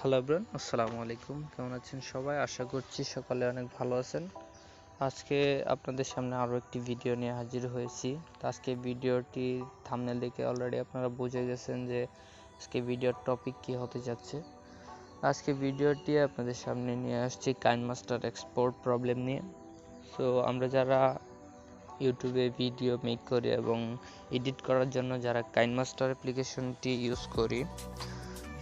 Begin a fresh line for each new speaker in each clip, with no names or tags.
Hello everyone, আসসালামু আলাইকুম। কেমন আছেন সবাই? আশা করছি সকালে অনেক ভালো আছেন। আজকে আপনাদের সামনে আরও একটি ভিডিও নিয়ে হাজির হয়েছি। তো আজকে ভিডিওটি থাম্বনেল দেখে অলরেডি আপনারা বুঝে গেছেন যে আজকে ভিডিওর টপিক কী হতে যাচ্ছে। আজকে ভিডিওটি আপনাদের সামনে নিয়ে আসছি কাইনমাস্টার এক্সপোর্ট প্রবলেম নিয়ে। সো আমরা যারা ইউটিউবে ভিডিও মেক করি এবং এডিট করার জন্য যারা কাইনমাস্টার অ্যাপ্লিকেশনটি ইউজ করি,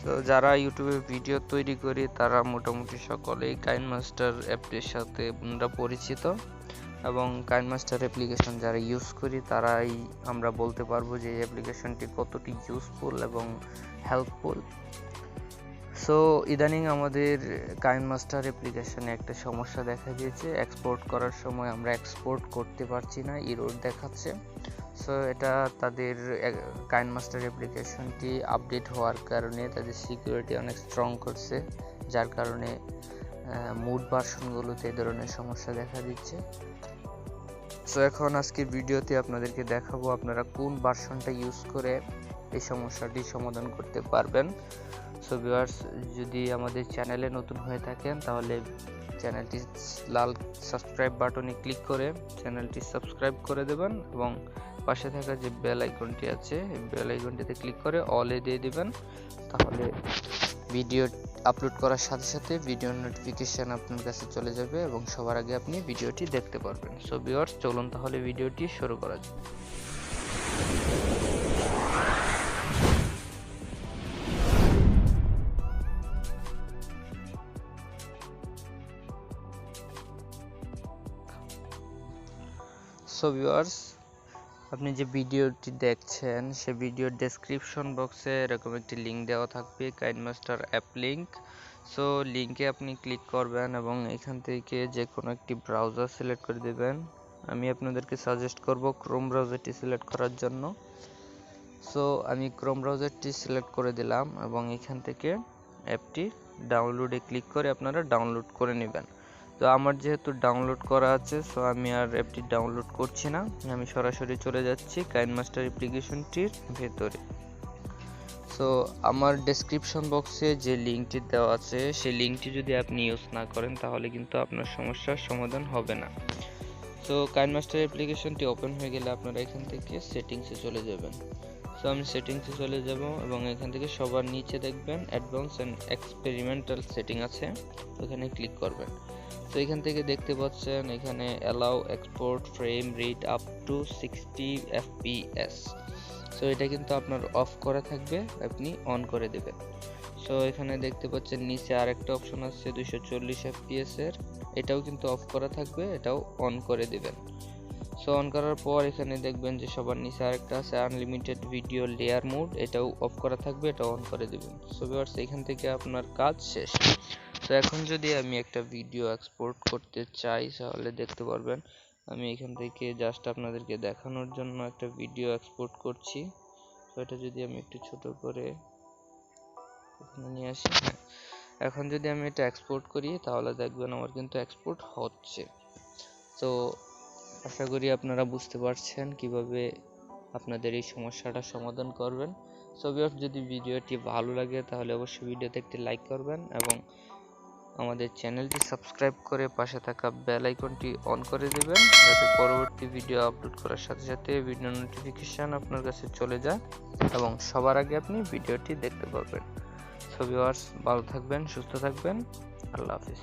তো যারা ইউটিউবে ভিডিও তৈরি করি তারা মোটামুটি সকলেই কাইনমাস্টার অ্যাপটির সাথে আমরা পরিচিত, এবং কাইনমাস্টার অ্যাপ্লিকেশন যারা ইউজ করি তারাই আমরা বলতে পারবো যে এই অ্যাপ্লিকেশনটি কতটি ইউজফুল এবং হেল্পফুল। সো ইদানিং আমাদের কাইনমাস্টার অ্যাপ্লিকেশনে একটা সমস্যা দেখা দিয়েছে, এক্সপোর্ট করার সময় আমরা এক্সপোর্ট করতে পারছি না, এরর দেখাচ্ছে। সো এটা তাদের কাইনমাস্টার অ্যাপ্লিকেশনটি আপডেট হওয়ার কারণে তাদের সিকিউরিটি অনেক স্ট্রং করছে, যার কারণে মুড ভার্সনগুলোতে এই ধরনের সমস্যা দেখা দিচ্ছে। সো এখন আজকের ভিডিওতে আপনাদেরকে দেখাবো আপনারা কোন ভার্সনটা ইউজ করে এই সমস্যাটি সমাধান করতে পারবেন। সো ভিউয়ার্স, যদি আমাদের চ্যানেলে নতুন হয়ে থাকেন তাহলে চ্যানেলটি লাল সাবস্ক্রাইব বাটনে ক্লিক করে চ্যানেলটি সাবস্ক্রাইব করে দেবেন, এবং পাশে থাকা যে বেল আইকনটি আছে এই বেল আইকনটিতে ক্লিক করে অলে দিয়ে দিবেন। তাহলে ভিডিও আপলোড করার সাথে সাথে ভিডিও নোটিফিকেশন আপনার কাছে চলে যাবে এবং সবার আগে আপনি ভিডিওটি দেখতে পারবেন। সো ভিউয়ার্স, চলুন তাহলে ভিডিওটি শুরু করা যাক। সো ভিউয়ার্স, আপনি যে ভিডিওটি দেখছেন সে ভিডিওর ডেসক্রিপশন বক্সে এরকম একটি লিঙ্ক দেওয়া থাকবে, কাইনমাস্টার অ্যাপ লিঙ্ক। সো লিঙ্কে আপনি ক্লিক করবেন এবং এখান থেকে যে কোনো একটি ব্রাউজার সিলেক্ট করে দেবেন। আমি আপনাদেরকে সাজেস্ট করব ক্রোম ব্রাউজারটি সিলেক্ট করার জন্য। সো আমি ক্রোম ব্রাউজারটি সিলেক্ট করে দিলাম এবং এখান থেকে অ্যাপটি ডাউনলোডে ক্লিক করে আপনারা ডাউনলোড করে নেবেন। তো আমার যেহেতু ডাউনলোড করা আছে, সো আমি আর অ্যাপটি ডাউনলোড করছি না, আমি সরাসরি চলে যাচ্ছি কাইনমাস্টার অ্যাপ্লিকেশনটির ভেতরে। সো আমার ডেসক্রিপশন বক্সে যে লিঙ্কটি দেওয়া আছে সেই লিঙ্কটি যদি আপনি ইউজ না করেন তাহলে কিন্তু আপনার সমস্যার সমাধান হবে না। সো কাইনমাস্টার অ্যাপ্লিকেশনটি ওপেন হয়ে গেলে আপনারা এখান থেকে সেটিংসে চলে যাবেন। সো আমি সেটিংসে চলে যাব এবং এখান থেকে সবার নিচে দেখবেন অ্যাডভান্স অ্যান্ড এক্সপেরিমেন্টাল সেটিং আছে, ওখানে ক্লিক করবেন। তো এখান থেকে দেখতে পাচ্ছেন এখানে allow export frame rate up to 60 fps। So এটা কিন্তু আপনার অফ করা থাকবে, আপনি অন করে দেবেন। সো এখানে দেখতে পাচ্ছেন নিচে আরেকটা অপশন আছে 240 fps এর, এটাও কিন্তু অফ করা থাকবে, এটাও অন করে দেবেন। সো অন করার পর এখানে দেখবেন যে সবার নিচে আরেকটা আছে আনলিমিটেড ভিডিও লেয়ার মোড, এটাও অফ করা থাকবে, এটাও অন করে দেবেন। সো ভিউয়ার্স, এখান থেকে আপনার কাজ শেষ। তো এখন যদি আমি একটা ভিডিও এক্সপোর্ট করতে চাই তাহলে দেখতে পারবেন আমি এখান থেকে জাস্ট আপনাদেরকে দেখানোর জন্য একটা ভিডিও এক্সপোর্ট করছি। তো এটা যদি আমি একটু ছোট করে এখানে নিয়ে আসি, এখন যদি আমি এটা এক্সপোর্ট করি তাহলে দেখবেন আমার কিন্তু এক্সপোর্ট হচ্ছে। তো আশা করি আপনারা বুঝতে পারছেন কিভাবে আপনাদের এই সমস্যাটা সমাধান করবেন। সো ভিউয়ার্স, যদি ভিডিওটি ভালো লাগে তাহলে অবশ্যই ভিডিওতে একটি লাইক করবেন এবং আমাদের চ্যানেলটি সাবস্ক্রাইব করে পাশে থাকা বেল আইকনটি অন করে দেবেন, যাতে পরবর্তী ভিডিও আপলোড করার সাথে সাথে ভিডিও নোটিফিকেশন আপনার কাছে চলে যায় এবং সবার আগে আপনি ভিডিওটি দেখতে পারবেন। সো ভিউয়ার্স, ভালো থাকবেন, সুস্থ থাকবেন, আল্লাহ হাফিজ।